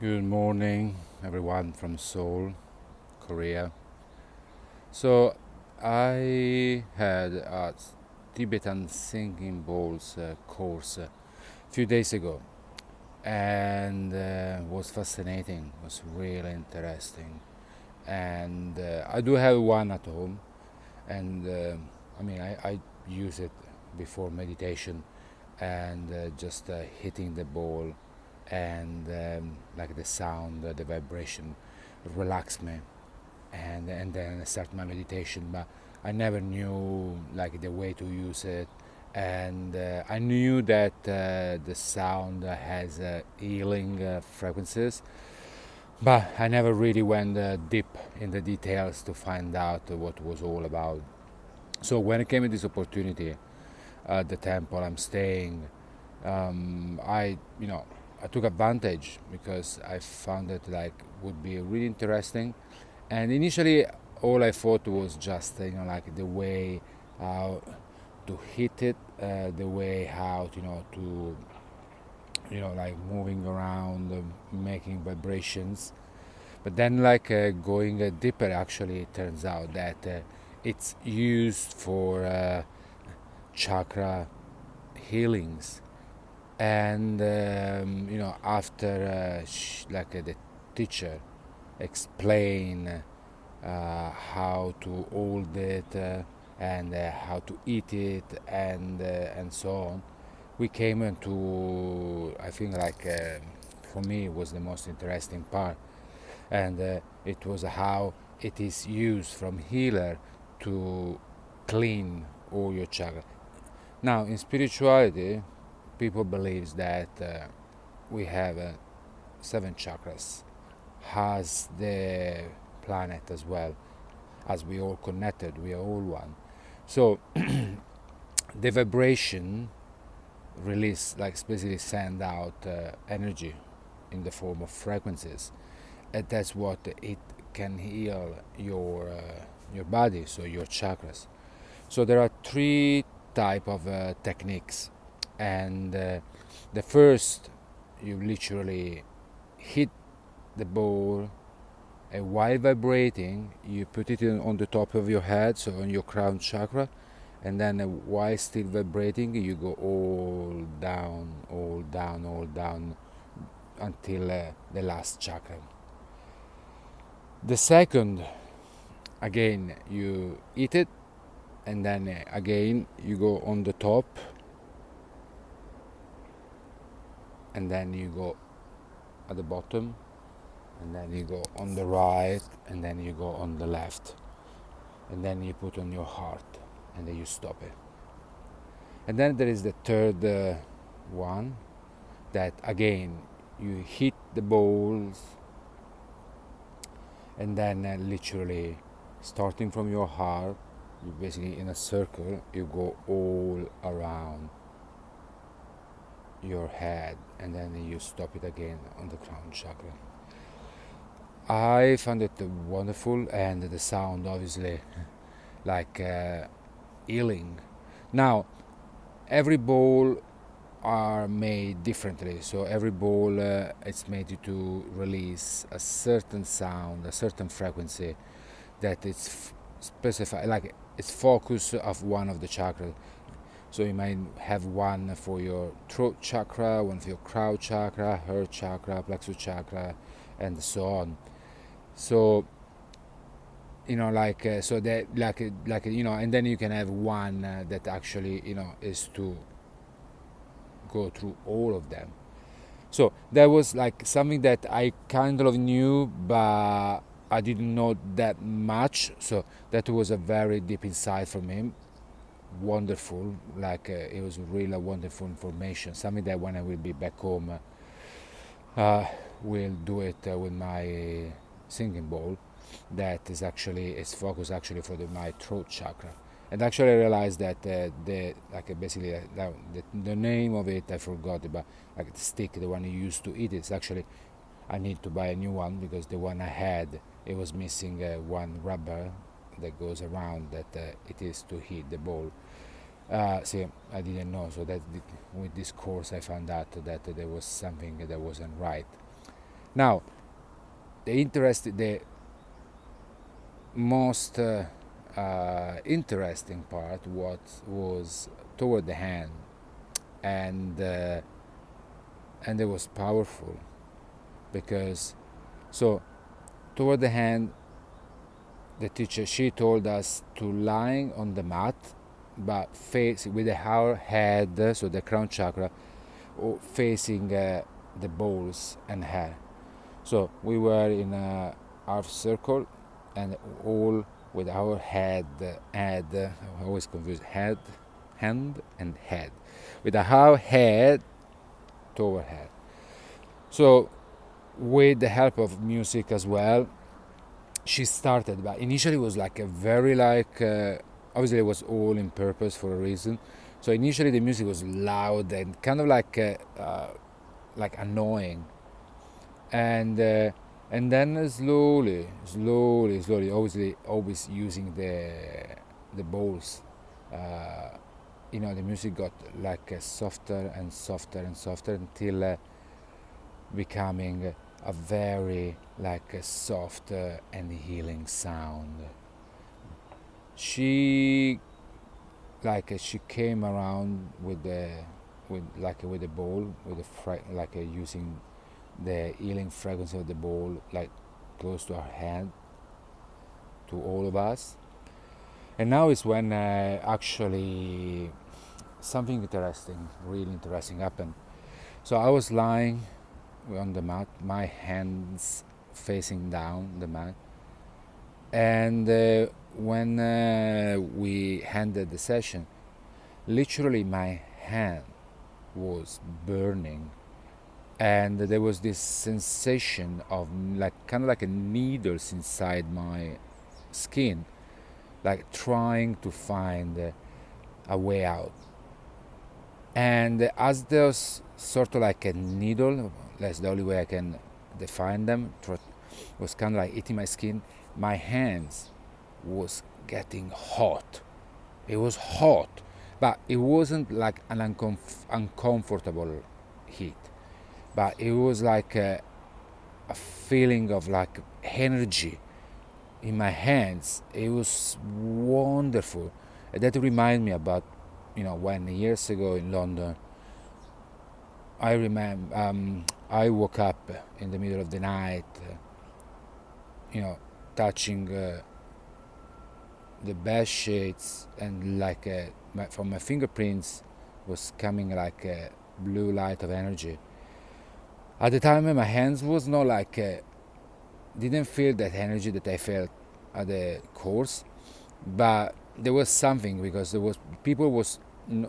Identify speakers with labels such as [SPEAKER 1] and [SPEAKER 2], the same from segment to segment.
[SPEAKER 1] Good morning, everyone from Seoul, Korea. So, I had a Tibetan Singing Bowls course a few days ago, and was fascinating. Was really interesting, and I do have one at home, and I use it before meditation, and just hitting the ball, and like the sound, the vibration, relax me, and then I start my meditation. But I never knew like the way to use it, and I knew that the sound has healing frequencies, but I never really went deep in the details to find out what it was all about. So when it came to this opportunity at the temple I'm staying, I took advantage because I found it like would be really interesting. And initially, all I thought was just like the way how to hit it, the way how to like moving around, making vibrations. But then, like going deeper, actually, it turns out that it's used for chakra healings. And after the teacher explain how to hold it and how to eat it and so on, we came into, I think, for me it was the most interesting part, and it was how it is used from healer to clean all your chakra. Now in spirituality, people believes that we have 7 chakras, has the planet as well, as we all connected, we are all one. So the vibration release, like basically send out energy in the form of frequencies, and that's what it can heal your body, so your chakras. So there are 3 type of techniques, and the first, you literally hit the ball, and while vibrating you put it on the top of your head, so on your crown chakra, and then while still vibrating you go all down, all down, all down, until the last chakra. The second, again you hit it, and then again you go on the top, and then you go at the bottom, and then you go on the right, and then you go on the left, and then you put on your heart, and then you stop it. And then there is the third one, that again you hit the balls, and then literally starting from your heart, you basically in a circle, you go all around your head, and then you stop it again on the crown chakra. I found it wonderful, and the sound obviously like healing. Now every bowl are made differently, so every bowl it's made to release a certain sound, a certain frequency, that it's specified, like it's focus of one of the chakras. So you might have one for your throat chakra, one for your crown chakra, heart chakra, plexus chakra, and so on. So so that and then you can have one that actually is to go through all of them. So that was like something that I kind of knew, but I didn't know that much. So that was a very deep insight for me. Wonderful, it was really wonderful information. Something that when I will be back home, will do it with my singing bowl. That is actually, it's focused actually for my throat chakra. And actually I realized that basically the name of it I forgot, but like the stick, the one you used to eat, it's actually, I need to buy a new one, because the one I had, it was missing one rubber that goes around, that it is to hit the ball. See, I didn't know, so that with this course I found out that there was something that wasn't right. Now, the most interesting part was toward the hand, and it was powerful because so toward the hand, the teacher, she told us to lying on the mat, but face with our head, so the crown chakra, facing the balls and hair. So we were in a half circle, and all with our head. I always confuse hand, and head. With our head toward head. So with the help of music as well, she started. But initially it was like a very obviously it was all in purpose for a reason. So initially the music was loud and kind of like annoying, and then slowly, obviously always using the balls. The music got like softer and softer and softer until becoming a very like a soft and healing sound. She she came around with the ball with using the healing fragrance of the ball like close to our hand, to all of us. And now is when actually something interesting, really interesting happened. So I was lying on the mat, my hands facing down the mat, and when we ended the session, literally my hand was burning, and there was this sensation of like kind of like a needles inside my skin, like trying to find a way out. And as there's sort of like a needle, that's the only way I can define them, was kind of like hitting my skin, my hands was getting hot. It was hot, but it wasn't like an uncomfortable heat, but it was like a feeling of like energy in my hands. It was wonderful. That reminded me about, when years ago in London, I remember I woke up in the middle of the night, touching the bed sheets, and like from my fingerprints was coming like a blue light of energy. At the time, my hands was not like didn't feel that energy that I felt at the course, but there was something, because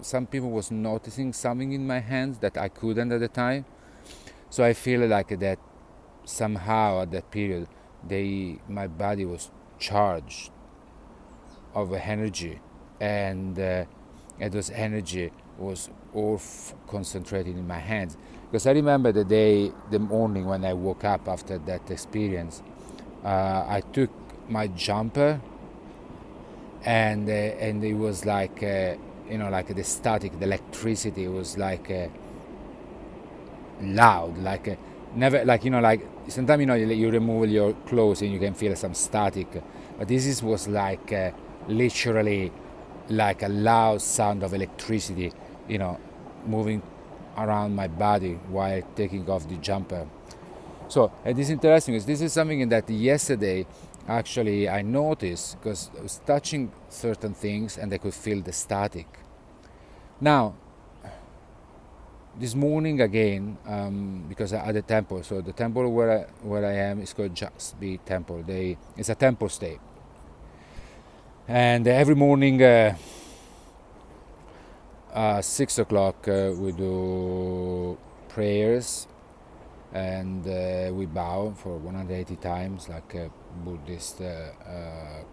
[SPEAKER 1] some people was noticing something in my hands that I couldn't at the time. So I feel like that somehow at that period, my body was charged of energy, and this energy was all concentrated in my hands. Because I remember the morning when I woke up after that experience, I took my jumper, and it was like like the static, the electricity was like loud, like never, like like sometimes you remove your clothes and you can feel some static, but was like literally like a loud sound of electricity, moving around my body while taking off the jumper. So it is interesting because this is something that yesterday actually I noticed, because I was touching certain things and I could feel the static. Now, this morning again, because at the temple, so the temple where I am is called Justbe temple. It's a temple stay, and every morning 6 o'clock we do prayers, and we bow for 180 times, like a Buddhist, I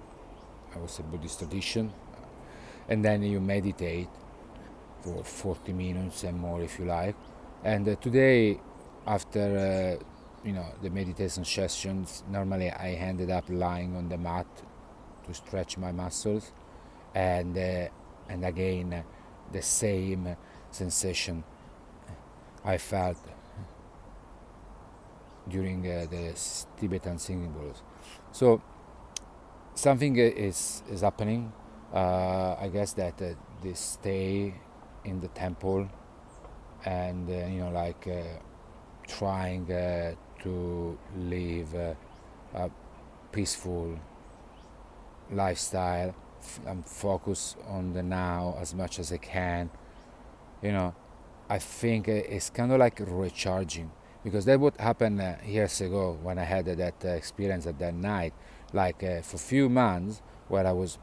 [SPEAKER 1] would say Buddhist tradition, and then you meditate for 40 minutes and more if you like. And today, after the meditation sessions, normally I ended up lying on the mat to stretch my muscles, and again the same sensation I felt. during the Tibetan singing bowls. So something is happening. I guess that they stay in the temple and trying to live a peaceful lifestyle and focus on the now as much as I can. You know, I think it's kind of like recharging, because that what happened years ago when I had that experience at that night. Like for a few months, where I was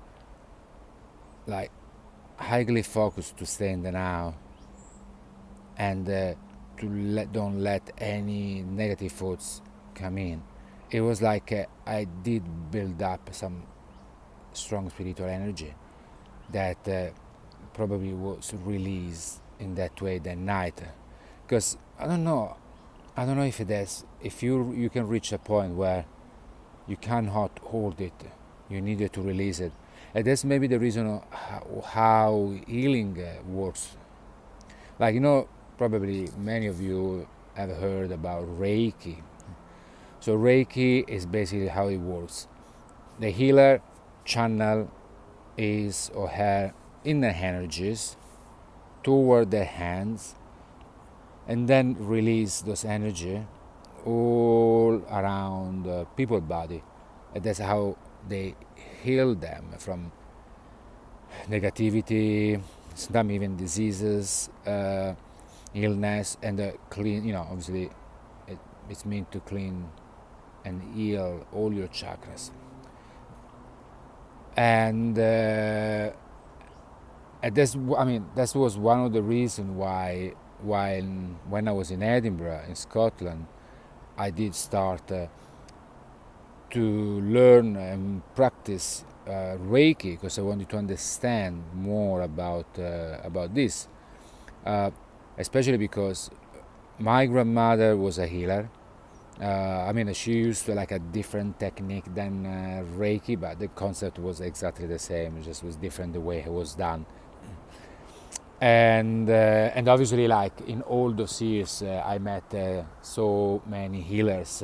[SPEAKER 1] like highly focused to stay in the now and don't let any negative thoughts come in. It was like I did build up some strong spiritual energy that probably was released in that way that night. Because I don't know if you can reach a point where you cannot hold it, you needed to release it, and that's maybe the reason of how healing works. Like, probably many of you have heard about Reiki. So Reiki is basically how it works. The healer channel his or her inner energies toward their hands and then release those energy all around the people body. And that's how they heal them from negativity, sometimes even diseases, illness, and clean. Obviously, it's meant to clean and heal all your chakras. And that was one of the reasons why, when I was in Edinburgh, in Scotland, I did start to learn and practice Reiki, because I wanted to understand more about this, especially because my grandmother was a healer. She used like a different technique than Reiki, but the concept was exactly the same. It just was different the way it was done. And obviously, like in all those years, I met so many healers,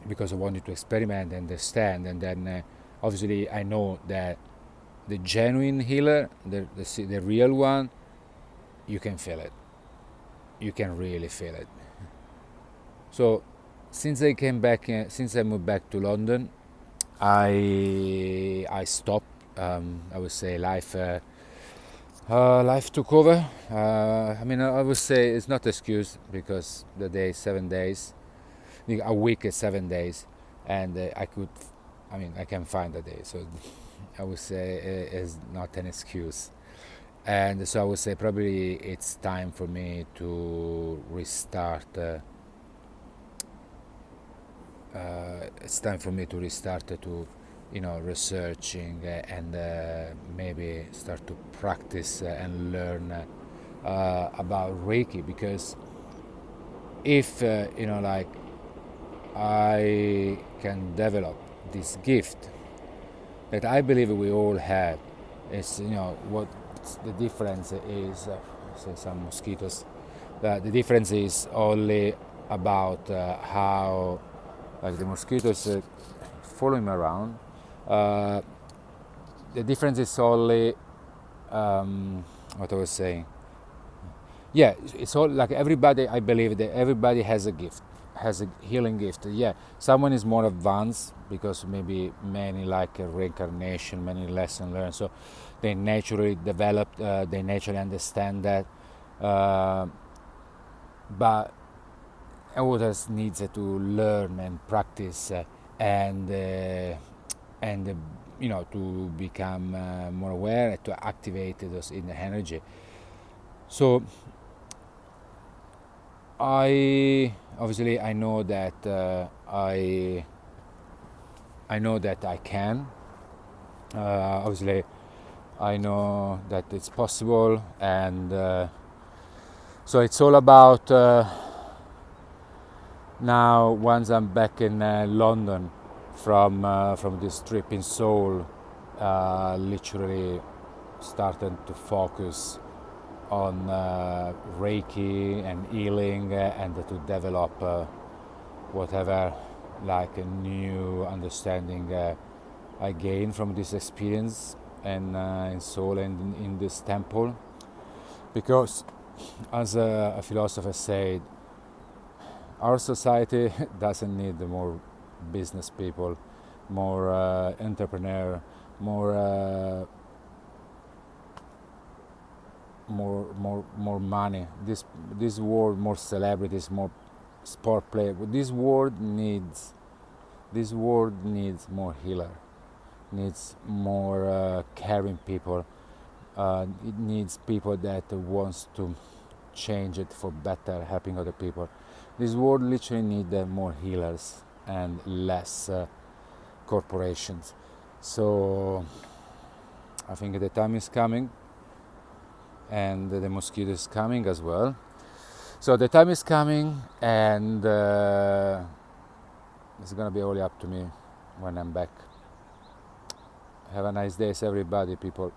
[SPEAKER 1] because I wanted to experiment and understand. And then obviously I know that the genuine healer, the real one, you can feel it. You can really feel it. So since I moved back to London, I stopped. I would say life took over. I would say it's not an excuse, because the day is 7 days, a week is 7 days, and I can find a day. So I would say it's not an excuse. And so I would say probably it's time for me to restart. To researching and maybe start to practice and learn about Reiki, because if I can develop this gift that I believe we all have. It's what the difference is. Say some mosquitoes. The difference is only about how, like, the mosquitoes follow me around. The difference is only what I was saying. Yeah, it's all like everybody. I believe that everybody has a gift, has a healing gift. Yeah, someone is more advanced because maybe many like a reincarnation, many lessons learned, so they naturally developed, they naturally understand that. But others needs to learn and practice and to become more aware, to activate those inner energy. So I know that I can. Obviously, I know that it's possible, and so it's all about now. Once I'm back in London from this trip in Seoul, literally starting to focus on Reiki and healing, and to develop whatever like a new understanding I gained from this experience and in Seoul and in this temple. Because as a philosopher said, our society doesn't need more business people, more entrepreneur, more more money. This world, more celebrities, more sport player. This world needs more healer, needs more caring people. It needs people that wants to change it for better, helping other people. This world literally needs more healers and less corporations. So I think the time is coming, and the mosquito is coming as well. So the time is coming, and it's gonna be only up to me when I'm back. Have a nice day, everybody, people.